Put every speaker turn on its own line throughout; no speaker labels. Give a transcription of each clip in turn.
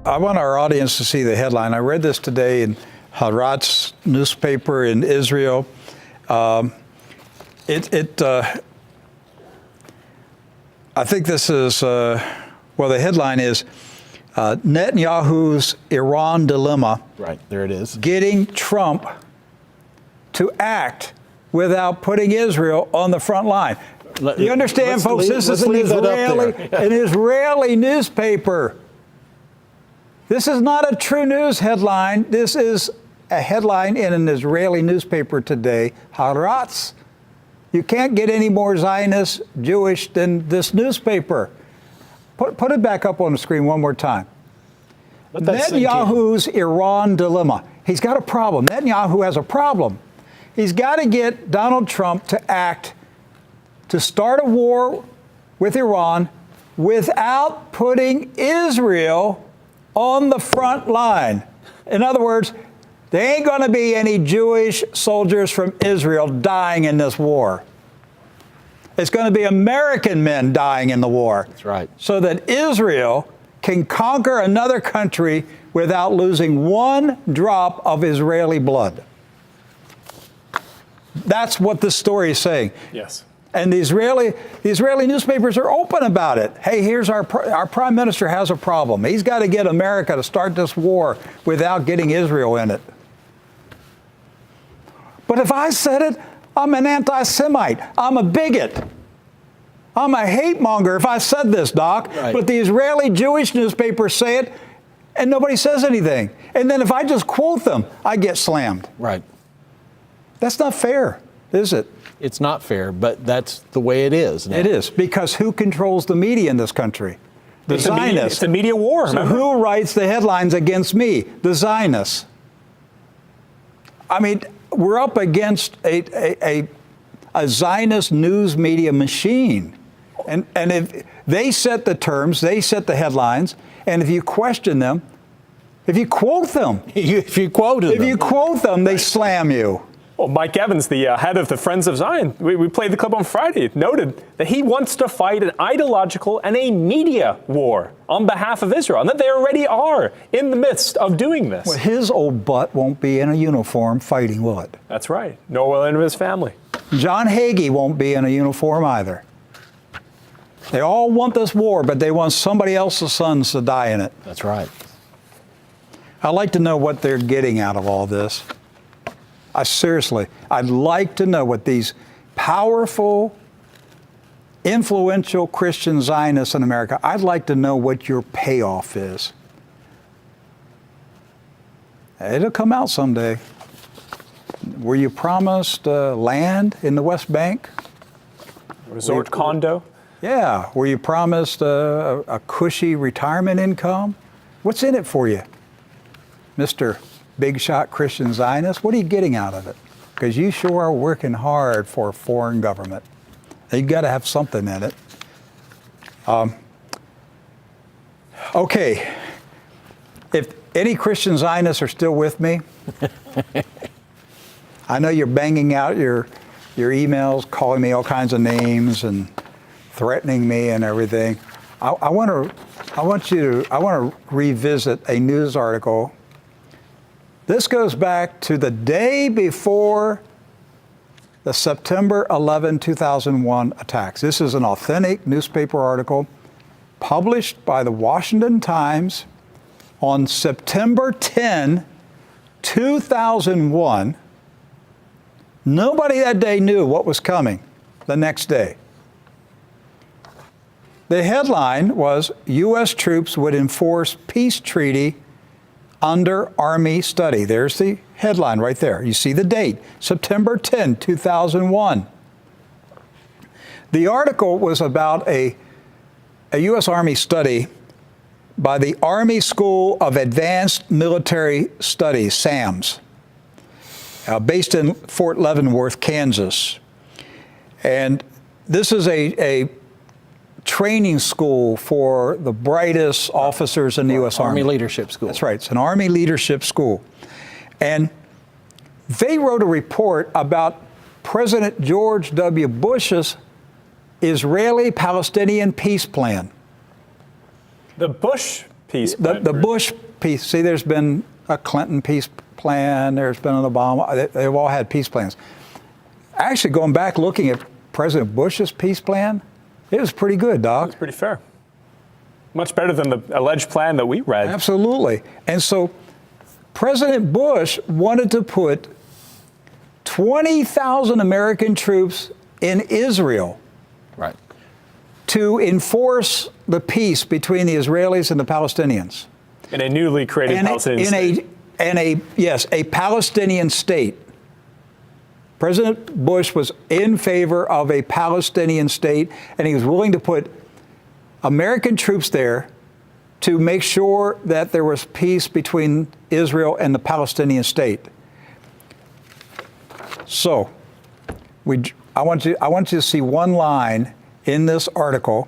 I want our audience to see the headline. I read this today in Haaretz newspaper in Israel. I think this is, the headline is Netanyahu's Iran dilemma.
Right, there it is.
Getting Trump to act without putting Israel on the front line. You understand, folks? This is an Israeli newspaper. This is not a true news headline. This is a headline in an Israeli newspaper today, Haaretz. You can't get any more Zionist, Jewish than this newspaper. Put it back up on the screen one more time. Netanyahu's Iran dilemma. He's got a problem. Netanyahu has a problem. He's got to get Donald Trump to act to start a war with Iran without putting Israel on the front line. In other words, there ain't going to be any Jewish soldiers from Israel dying in this war. It's going to be American men dying in the war.
That's right.
So that Israel can conquer another country without losing one drop of Israeli blood. That's what this story is saying.
Yes.
And the Israeli newspapers are open about it. Hey, here's our prime minister has a problem. He's got to get America to start this war without getting Israel in it. But if I said it, I'm an anti-Semite. I'm a bigot. I'm a hate monger if I said this, Doc.
Right.
But the Israeli Jewish newspapers say it, and nobody says anything. And then if I just quote them, I get slammed.
Right.
That's not fair, is it?
It's not fair, but that's the way it is now.
It is, because who controls the media in this country? The Zionists.
It's a media war.
So who writes the headlines against me? The Zionists. I mean, we're up against a Zionist news media machine. And if they set the terms, they set the headlines, and if you question them, if you quote them, they slam you.
Well, Mike Evans, the head of the Friends of Zion, we played the clip on Friday, noted that he wants to fight an ideological and a media war on behalf of Israel, and that they already are in the midst of doing this.
Well, his old butt won't be in a uniform fighting, will it?
That's right. Nor will any of his family.
John Hagee won't be in a uniform either. They all want this war, but they want somebody else's sons to die in it.
That's right.
I'd like to know what they're getting out of all this. Seriously, I'd like to know what these powerful, influential Christian Zionists in America, I'd like to know what your payoff is. It'll come out someday. Were you promised land in the West Bank?
Resort condo?
Yeah. Were you promised a cushy retirement income? What's in it for you, Mr. Big shot Christian Zionist? What are you getting out of it? Because you sure are working hard for a foreign government. You've got to have something in it. Okay. If any Christian Zionists are still with me, I know you're banging out your emails, calling me all kinds of names and threatening me and everything. I want to revisit a news article. This goes back to the day before the September 11, 2001 attacks. This is an authentic newspaper article published by the Washington Times on September 10, 2001. Nobody that day knew what was coming the next day. The headline was, U.S. troops would enforce peace treaty under Army study. There's the headline right there. You see the date, September 10, 2001. The article was about a U.S. Army study by the Army School of Advanced Military Studies, SAMS, based in Fort Leavenworth, Kansas. And this is a training school for the brightest officers in the U.S. Army.
Army Leadership School.
That's right. It's an Army Leadership School. And they wrote a report about President George W. Bush's Israeli-Palestinian peace plan.
The Bush peace
The
plan.
Bush peace, see, there's been a Clinton peace plan, there's been an Obama, they've all had peace plans. Actually, going back looking at President Bush's peace plan, it was pretty good, Doc.
It's pretty fair. Much better than the alleged plan that we read.
Absolutely. And so President Bush wanted to put 20,000 American troops in Israel
Right.
to enforce the peace between the Israelis and the Palestinians.
In a newly created Palestinian state.
A Palestinian state. President Bush was in favor of a Palestinian state, and he was willing to put American troops there to make sure that there was peace between Israel and the Palestinian state. So, I want you to see one line in this article,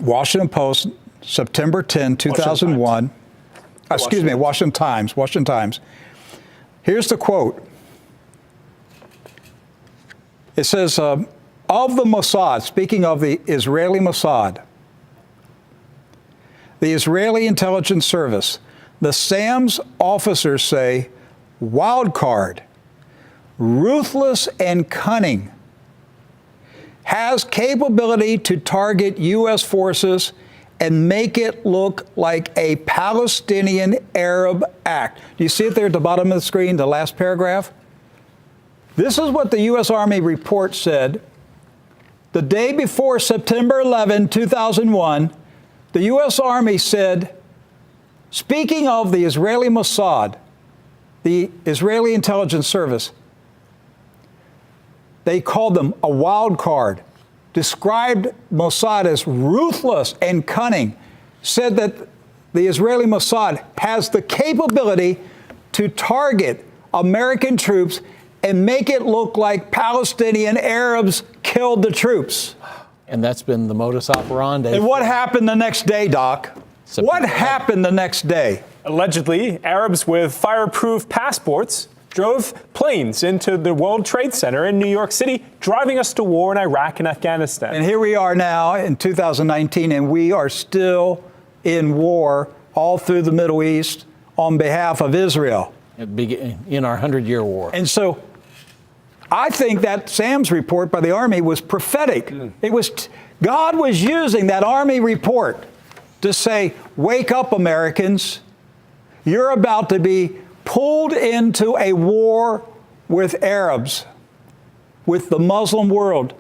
Washington Post, September 10, 2001. Excuse me, Washington Times. Here's the quote. It says, of the Mossad, speaking of the Israeli Mossad, the Israeli Intelligence Service, the SAMS officers say, wild card, ruthless and cunning, has capability to target U.S. forces and make it look like a Palestinian Arab act. Do you see it there at the bottom of the screen, the last paragraph? This is what the U.S. Army report said. The day before September 11, 2001, the U.S. Army said, speaking of the Israeli Mossad, the Israeli Intelligence Service, they called them a wild card, described Mossad as ruthless and cunning, said that the Israeli Mossad has the capability to target American troops and make it look like Palestinian Arabs killed the troops.
And that's been the modus operandi.
And what happened the next day, Doc? What happened the next day?
Allegedly, Arabs with fireproof passports drove planes into the World Trade Center in New York City, driving us to war in Iraq and Afghanistan.
And here we are now in 2019, and we are still in war all through the Middle East on behalf of Israel.
In our 100-year war.
And so I think that SAMS report by the Army was prophetic. It was God was using that Army report to say, wake up, Americans. You're about to be pulled into a war with Arabs, with the Muslim world.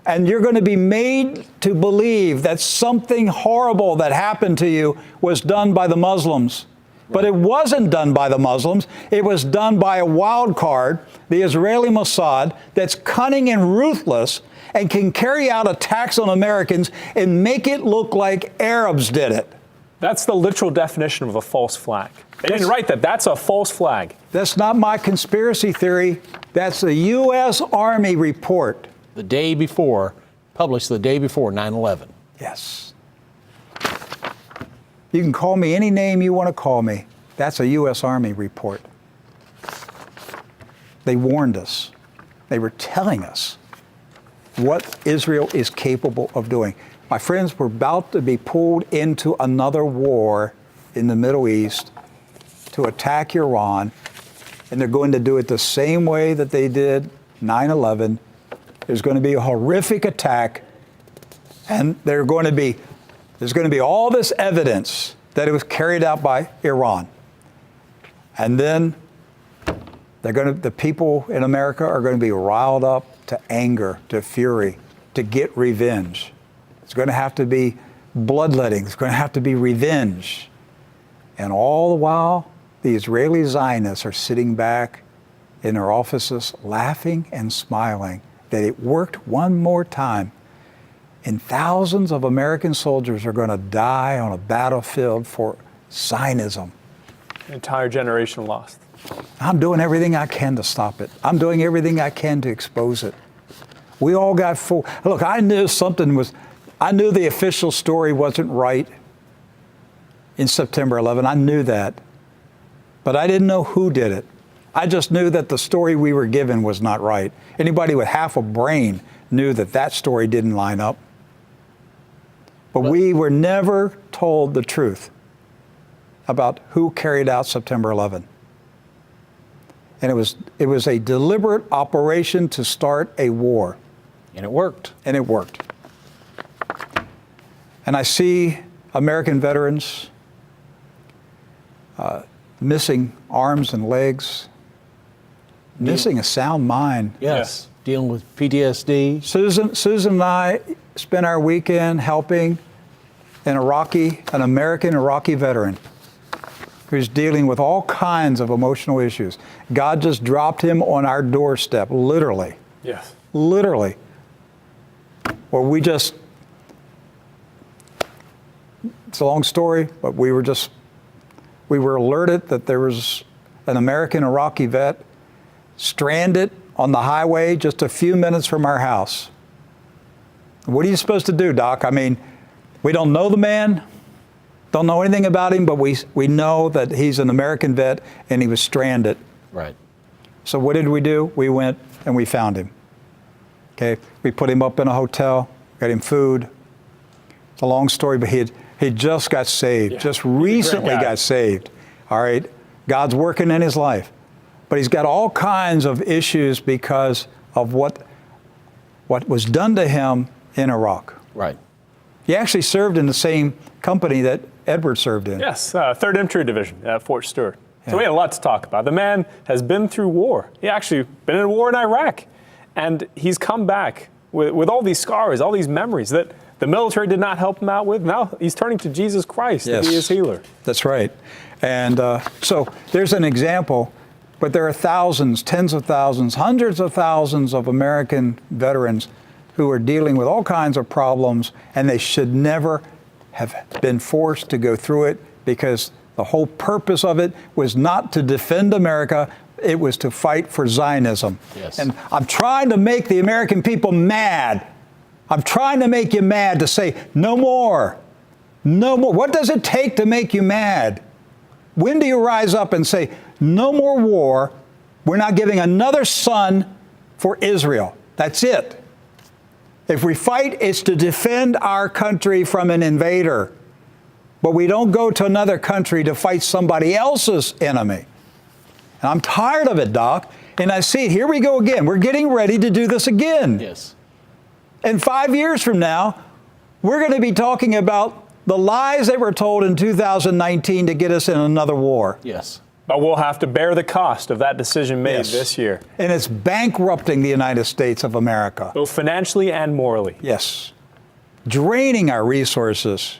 And you're going to be made to believe that something horrible that happened to you was done by the Muslims. But it wasn't done by the Muslims. It was done by a wild card, the Israeli Mossad, that's cunning and ruthless and can carry out attacks on Americans and make it look like Arabs did it.
That's the literal definition of a false flag. They didn't write that. That's a false flag.
That's not my conspiracy theory. That's a U.S. Army report.
The day before, published the day before 9/11.
Yes. You can call me any name you want to call me. That's a U.S. Army report. They warned us. They were telling us what Israel is capable of doing. My friends, we're about to be pulled into another war in the Middle East to attack Iran, and they're going to do it the same way that they did 9/11. There's going to be a horrific attack, and there's going to be all this evidence that it was carried out by Iran. And then the people in America are going to be riled up to anger, to fury, to get revenge. It's going to have to be bloodletting. It's going to have to be revenge. And all the while, the Israeli Zionists are sitting back in their offices laughing and smiling that it worked one more time. And thousands of American soldiers are going to die on a battlefield for Zionism.
An entire generation lost.
I'm doing everything I can to stop it. I'm doing everything I can to expose it. We all got fooled. Look, I knew the official story wasn't right in September 11. I knew that. But I didn't know who did it. I just knew that the story we were given was not right. Anybody with half a brain knew that that story didn't line up. But we were never told the truth about who carried out September 11. And it was a deliberate operation to start a war.
And it worked.
And it worked. And I see American veterans missing arms and legs, missing a sound mind.
Yes. Dealing with PTSD.
Susan and I spent our weekend helping an American Iraqi veteran who's dealing with all kinds of emotional issues. God just dropped him on our doorstep, literally.
Yes.
Literally. Where it's a long story, but we were alerted that there was an American Iraqi vet stranded on the highway just a few minutes from our house. What are you supposed to do, Doc? I mean, we don't know the man, don't know anything about him, but we know that he's an American vet and he was stranded.
Right.
So what did we do? We went and we found him. Okay, we put him up in a hotel, got him food. It's a long story, but he just got saved, just recently got saved. All right, God's working in his life, but he's got all kinds of issues because of what was done to him in Iraq.
Right.
He actually served in the same company that Edward served in.
Yes, 3rd Infantry Division at Fort Stewart. So we had a lot to talk about. The man has been through war. He actually been in a war in Iraq. And he's come back with all these scars, all these memories that the military did not help him out with. Now he's turning to Jesus Christ to be his healer.
That's right. And so there's an example, but there are thousands, tens of thousands, hundreds of thousands of American veterans who are dealing with all kinds of problems, and they should never have been forced to go through it, because the whole purpose of it was not to defend America. It was to fight for Zionism.
Yes.
And I'm trying to make the American people mad. I'm trying to make you mad to say, no more. No more. What does it take to make you mad? When do you rise up and say, no more war? We're not giving another son for Israel. That's it. If we fight, it's to defend our country from an invader. But we don't go to another country to fight somebody else's enemy. And I'm tired of it, Doc. And I see it. Here we go again. We're getting ready to do this again.
Yes.
And 5 years from now, we're going to be talking about the lies that were told in 2019 to get us in another war.
Yes.
But we'll have to bear the cost of that decision made this year.
And it's bankrupting the United States of America.
Both financially and morally.
Yes. Draining our resources.